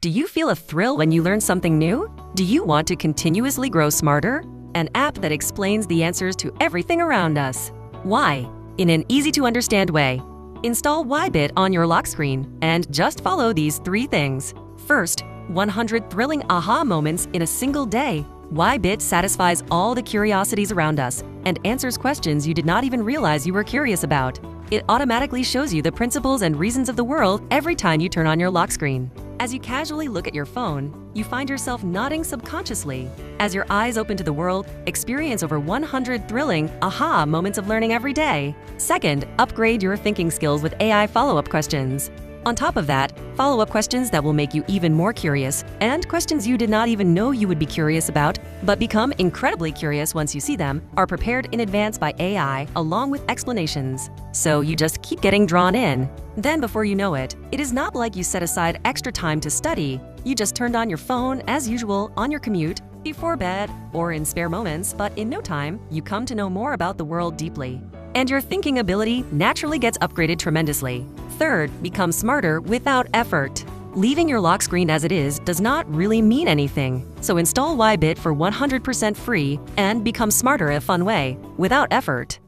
Do you feel a thrill when you learn something new? Do you want to continuously grow smarter? An app that explains the answers to everything around us. Why? In an easy-to-understand way. Install WhyBit on your lock screen and just follow these 3 things. First, 100 thrilling aha moments in a single day. WhyBit satisfies all the curiosities around us and answers questions you did not even realize you were curious about. It automatically shows you the principles and reasons of the world every time you turn on your lock screen. As you casually look at your phone, you find yourself nodding subconsciously. As your eyes open to the world, experience over 100 thrilling aha moments of learning every day. Second, upgrade your thinking skills with AI follow-up questions. On top of that, follow-up questions that will make you even more curious, and questions you did not even know you would be curious about, but become incredibly curious once you see them, are prepared in advance by AI along with explanations. So you just keep getting drawn in. Then before you know it, it is not like you set aside extra time to study. You just turned on your phone as usual on your commute, before bed, or in spare moments, but in no time, you come to know more about the world deeply. And your thinking ability naturally gets upgraded tremendously. Third, become smarter without effort. Leaving your lock screen as it is does not really mean anything. So install WhyBit for 100% free and become smarter in a fun way, without effort.